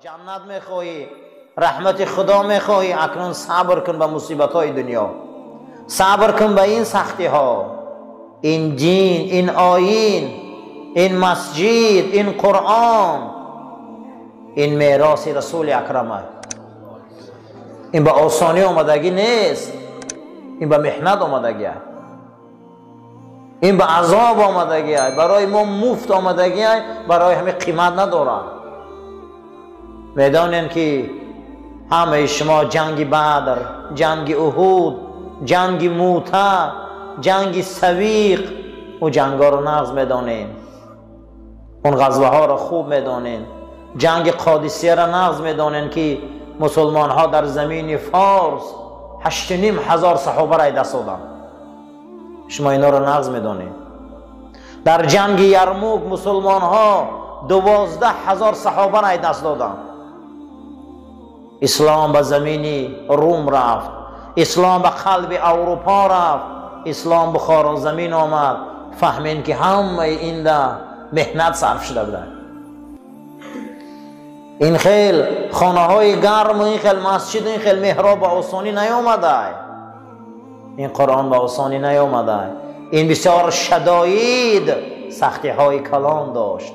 جنت میخواهی، رحمت خدا میخواهی، اکنون صبر کن به مصیبت های دنیا، صبر کن به این سختی ها. این دین، این آیین، این مسجد، این قرآن، این میراث رسول اکرمه. این به آسانی آمدگی نیست، این به محنت آمدگی است، این به عذاب آمدگی است. برای ما مفت آمدگی است، برای همه قیمت ندارد. میدانین که همه شما جنگ بدر، جنگ احد، جنگ موته، جنگ سویق و جنگ ها رو نغز میدانین، اون غزوه ها رو خوب میدانین. جنگ قادسیه را نغز میدانین که مسلمان ها در زمین فارس 8,500 صحابه را دست دادن. شما اینا را نغز میدانین. در جنگ یرموک مسلمان ها 12,000 صحابه را دست دادن. اسلام به زمین روم رفت، اسلام به قلب اروپا رفت، اسلام به خوارزمین آمد. فهمین که همه این ده محنت صرف شده بوده. این خیل خانه های گرم و این خیل مسجد، این خیل محراب به آسانی نیامده. این قرآن به آسانی نیامده. این بسیار شداید سختی های کلان داشت،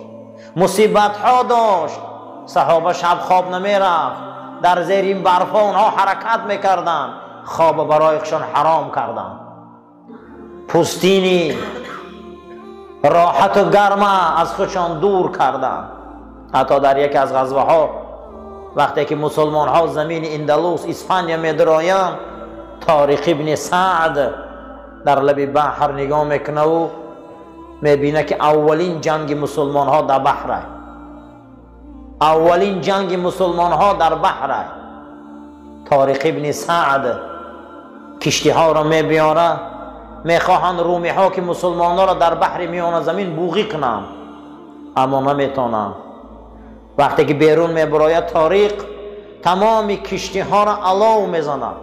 مصیبت ها داشت. صحابه شب خواب نمی رفت، در زیر این برفا اونها حرکت میکردن، خواب برایشان حرام کردن. پوستینی راحت و گرمه از خودشان دور کردن. حتی در یک از غزوه ها وقتی که مسلمان ها زمین اندلس اسپانیا می درایند، طارق ابن سعد در لب بحر نگاه میکنه و میبینه که اولین جنگ مسلمان ها در بحر، اولین جنگ مسلمان ها در بحر. طارق ابن سعد کشتی ها را میبیاره، میخواهند رومی ها که مسلمان ها را در بحر میان زمین بوغی کنند، اما نمیتونند. وقتی که بیرون میبراید طارق تمام کشتی ها را علو میزند.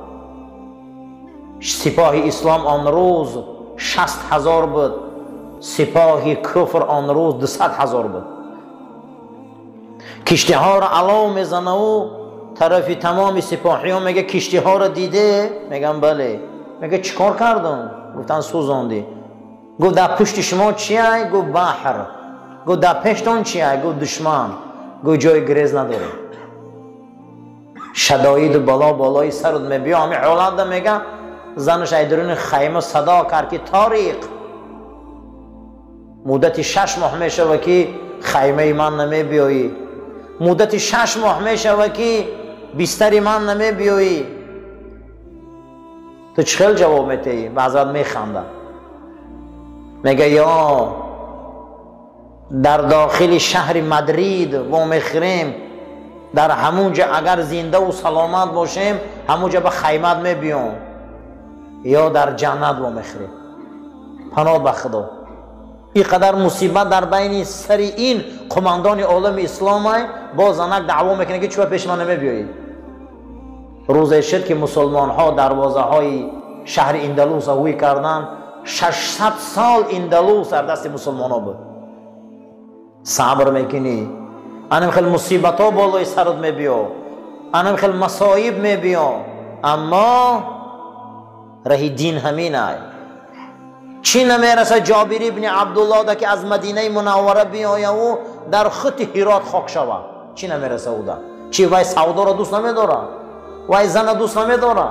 سپاه اسلام آن روز 60,000 بود، سپاه کفر آن روز 200,000 بود. کشتی ها را علو میزنه و طرف تمام سپاهیان میگه کشتی ها را دیده؟ میگن بله. میگه چیکار کردن؟ گفتن سوزاندی. گفت در پشت شما چیه؟ گفت بحر. گفت در پشتون چیه؟ گفت دشمن. گفت جای گریز نداره. شداید و بلا بالای سرت میبیا. همه حالت ده میگه زنش ایدرون خیمه صدا کرد که طارق مدت 6 ماه میشه که خیمه من نمیبیایی، مدت 6 ماه میشه که بستری من نمیبیایی. تو چخیل جواب میتهی؟ و حضرت میخنده میگه یا در داخل شهر مدرید و میخریم، در همونجا اگر زنده و سلامت باشیم همونجا به خیمت میبیام، یا در جنت و میخریم. پناه به خدا. این قدر مصیبت در بین سر این قماندان عالم اسلام های باز انک دعوا میکنه که چرا پیش من نمیبیایید. روز شد که مسلمان ها دروازه های شهر اندلس هوی کردن، 600 سال اندلس در دست مسلمان ها بود. صبر میکنی، انم خیلی مصیبت ها بالای سرت میبیا، انم خیلی مصائب میبیا، اما راه دین همین های. چی نمیرسه جابر ابن عبدالله ده که از مدینه منوره بیایه و در خط هرات خاک شوه؟ چی نمیرسه او ده؟ چی وای سودا را دوست نمیداره؟ وای زن دوست نمیداره؟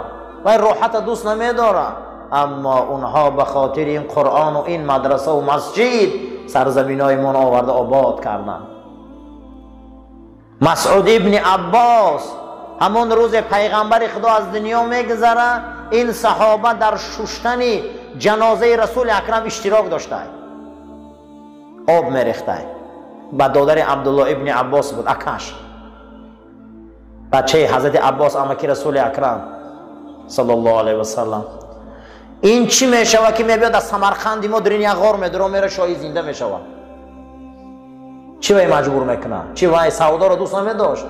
وای راحت دوست نمیداره؟ اما اونها به خاطر این قرآن و این مدرسه و مسجد سرزمین های من آورده آباد کردن. مسعود ابن عباس همون روز پیغمبر خدا از دنیا میگذره، این صحابه در شستن جنازه رسول اکرم اشتراک داشته، آب میریخته. با دادر عبدالله ابن عباس بود، اکش بچه حضرت عباس امکی رسول اکرم صلی الله علیه و سلم. این چی میشوه که میبید از سمرقند ما در این یک غار میدره میره شاهی زنده میشوه؟ چی وای مجبور میکنه؟ چی وای سودا رو دوست نمیداشت؟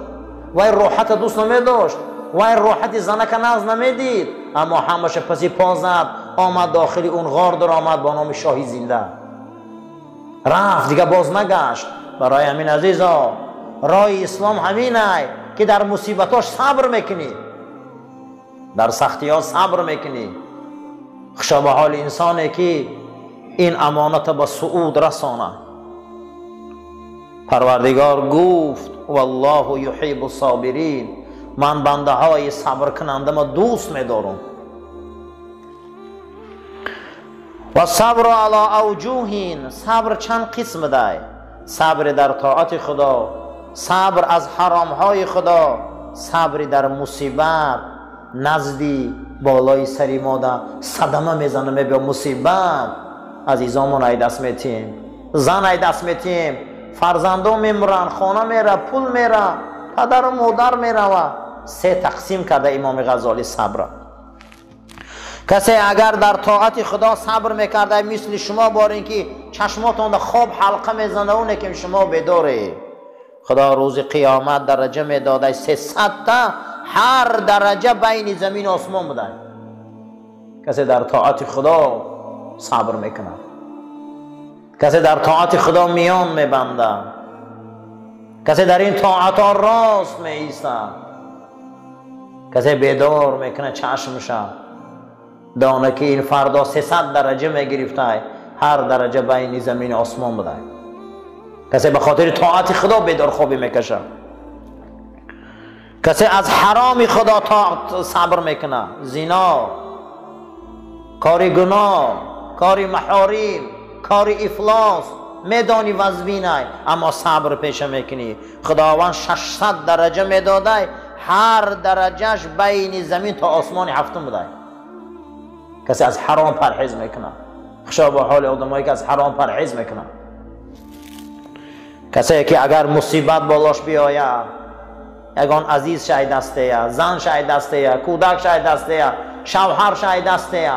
وای راحت دوست نمیداشت؟ وای راحت زنک ناز نمیدید؟ اما همش پسی پا زد، آمد داخل اون غار در آمد با نام شاهی زنده، رفت دیگه باز نگشت. برای همین عزیزا راه اسلام همینه که در مصیبتاش صبر میکنی، در سختی ها صبر میکنی. خوشا به حال انسانی که این امانت به صعود رسانه. پروردگار گفت والله یحب الصابرین، من بنده های صبر کننده ما دوست می‌دارم. و صبر علی اوجوهین، صبر چند قسم ده، صبر در طاعت خدا، صبر از حرام های خدا، صبر در مصیبت. نزدی بالای سری ما ده صدمه میزنه به مصیبت، عزیزامون ای دست میتیم، زن ای دست میتیم، فرزندان میمرن، خانه میره، پول میره، پدر و مادر میره. و سه تقسیم کرده امام غزالی صبر. کسی اگر در طاعت خدا صبر میکرده مثل شما بار اینکه چشماتون خواب حلقه میزنه اونه که شما بداره، خدا روز قیامت درجه میداده 300 تا، هر درجه بین زمین و آسمان بوده. کسی در طاعت خدا صبر میکنه، کسی در طاعت خدا میان میبنده، کسی در این طاعت ها راست میایسته، کسی بیدار میکنه چشمشه، دانه که این فردا 300 درجه میگرفته، هر درجه بین زمین و آسمان بوده. کسی به خاطر طاعت خدا بیدار خوابی میکشه، کسی از حرام خدا صبر میکنه، زنا، کاری گناه، کاری محارم، کاری افلاس، میدانی وزبینه اما صبر پیشه میکنی. خداوند 600 درجه میداده، هر درجهش بین زمین تا آسمان هفتم بوده. کسی از حرام پرهیز میکنه، خوشا به حال آدمایی که از حرام پرهیز میکنه. کسی که اگر مصیبت بالاش بیایه، یگان عزیز شاید دسته، زن شاید دسته، کودک شاید دسته، شوهر شاید دسته.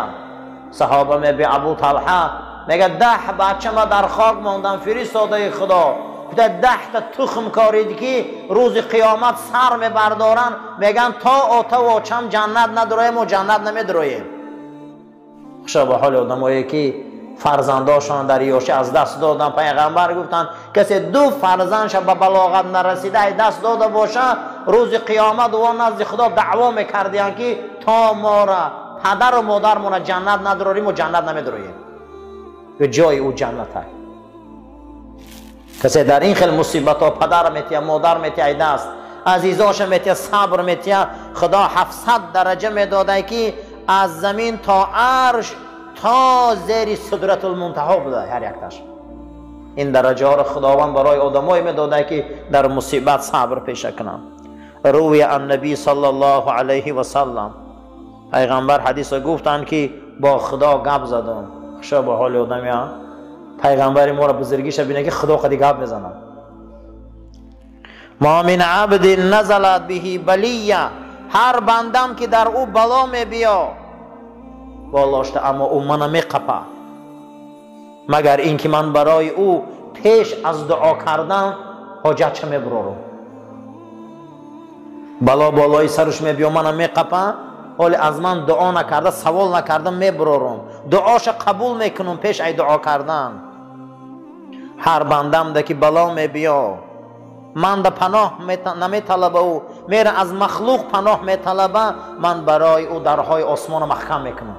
صحابه می به ابو طلحه میگه 10 بچه ما در خاک ماندن، فرستاده خدا گفته 10 تا تخم کارید که روز قیامت سر میبردارن، میگن تا آتا و چم جنت ندرویم و جنت نمیدرویم. خوشا به حال آدمایی که فرزنداشان در یاشه از دست دادن، پیغمبر گفتن کسی 2 فرزندش به بلاغت نرسیده دست داده باشه، روز قیامت و نزد خدا دعوا میکردین که تا ما را پدر و مادرمون جنت نداریم و جنت نمیدرویم، به جای او جنت هست. کسی در این خیلی مصیبت ها پدر میتیه، مادر میتیه دست، عزیزاش میتیه، صبر میتیه، خدا 700 درجه میداده که از زمین تا عرش تا زیر سدرت المنتهی بوده هر یک تاش. این درجه ها را خداوند برای آدمایی میداده که در مصیبت صبر پیشه کنند. روی النبی صلی الله علیه و سلم، پیغمبر حدیث گفتند که با خدا گپ زدم. خوشا به حال آدم، پیغمبر ما را بزرگیش بینه که خدا قدی گپ بزنه. ما من عبد نزلت به بلیه، هر بندم که در او بلا می بیا بالاشته اما او منو می قپه، مگر اینکه من برای او پیش از دعا کردن حاجت چه می برارم. بلا بالای سرش می بیا منو می قپه، ولی از من دعا نکرده، سوال نکردم می برارم، دعاش قبول میکنم پیش ای دعا کردن. هر بندم ده که بلا می بیا من ده پناه نمی طلبه، او میره از مخلوق پناه می طلبه، من برای او درهای آسمان محکم میکنم،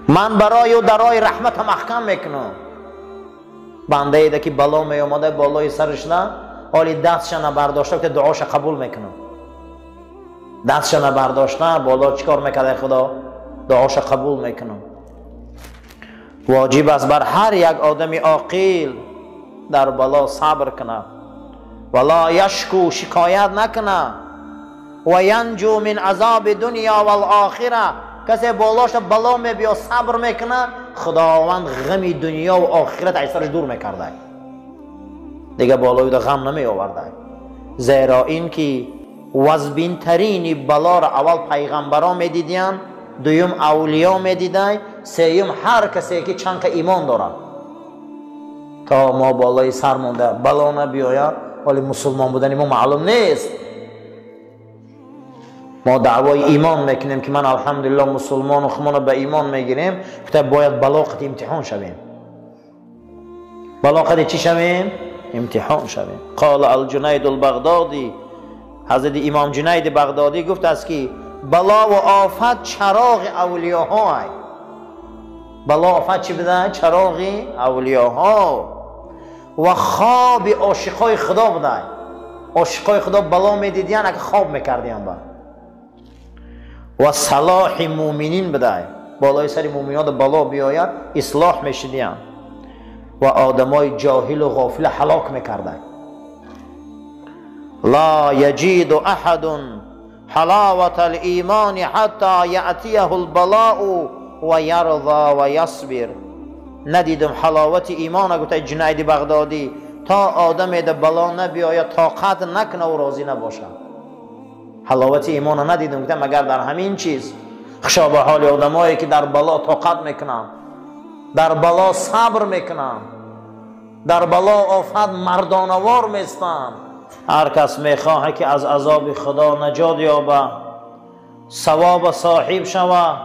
من برای او درهای رحمت محکم میکنم. بنده ایده که بلا می اومده بالای سرش نه، ولی دستش نبرداشته که دعاش قبول میکنم، دستش نبرداشته بالا چیکار میکنه خدا؟ دعاش قبول میکنم. واجب است بر هر یک آدمی عاقل در بلا صبر کنه، ولا یشکو، شکایت نکنه، و ینجو من عذاب دنیا و الاخره. کسی بالاش بلا میبیا صبر میکنه، خداوند غم دنیا و آخرت از سرش دور میکرده، دیگه بالای ده غم نمی آورده. زیرا این که وزبین ترین بلا را اول پیغمبران میدیدن، دویم اولیا میدیدن، سوم هر کسی که چند که ایمان داره. تا ما بالای سر مونده بلا نبیاید ولی مسلمان بودن ما معلوم نیست. ما دعوای ایمان میکنیم که من الحمدلله مسلمان و خمانو به ایمان میگیریم، که باید بلاقت امتحان شویم. بلاقت چی شویم؟ امتحان شویم. قال الجنید البغدادی، حضرت امام جنید بغدادی گفت است که بلا و آفت چراغ اولیاء، بلا آفت چی بده؟ چراغ اولیاء. و خواب عاشقای خدا بده، عاشقای خدا بلا میدیدین اگه خواب میکردین با. و صلاح مومنین بده، بالای سر مومنات بلا بیاید اصلاح میشدین. و آدمای جاهل و غافل هلاک میکرده. لا یجید احد حلاوة الایمان حتی یأتیه البلاء و یرضى و یصبر. ندیدم حلاوت ایمان، گفت جنید بغدادی، تا آدم ده بلا نبیاید طاقت نکنه و راضی نباشه. حلاوت ایمان ندیدم، گفتم مگر در همین چیز. خشا به حال آدمایی که در بلا طاقت میکنن، در بلا صبر میکنن، در بلا آفت مردانوار میستن. هر کس میخواه که از عذاب خدا نجات یابه، ثواب صاحب شوه،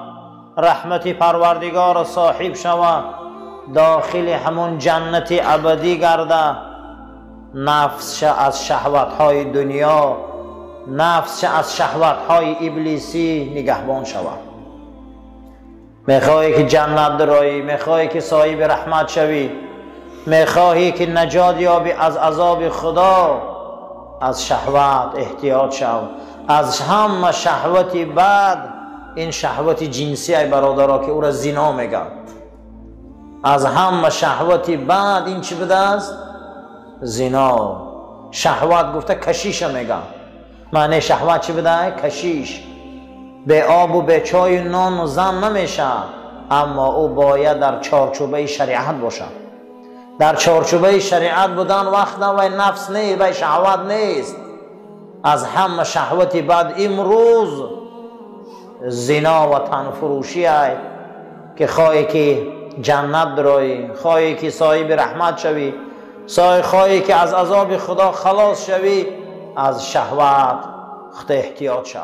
رحمت پروردگار صاحب شوه، داخل همون جنت ابدی گرده، نفسش از شهوتهای دنیا، نفسش از شهوتهای ابلیسی نگهبان شود. میخواهی که جنت درایی، میخواهی که صاحب رحمت شوی، میخواهی که نجات یابی از عذاب خدا، از شهوت احتیاط شو. از همه شهوتی بد این شهوت جنسی ای برادرها که او را زنا میگن. از همه شهوتی بد این چی بده است؟ زنا. شهوت گفته کشیش میگن. معنی شهوت چی بده؟ کشیش. به آب و به چای و نان و زن نمیشه، اما او باید در چارچوبه شریعت باشه. در چارچوبه شریعت بودن وقت و نفس نیست و شهوت نیست. از همه شهوتی بد امروز زنا و تنفروشی ای که خواهی که جنت درایی، خواهی که صاحب رحمت شوی، خواهی که از عذاب خدا خلاص شوی، از شهوت احتیاط شو.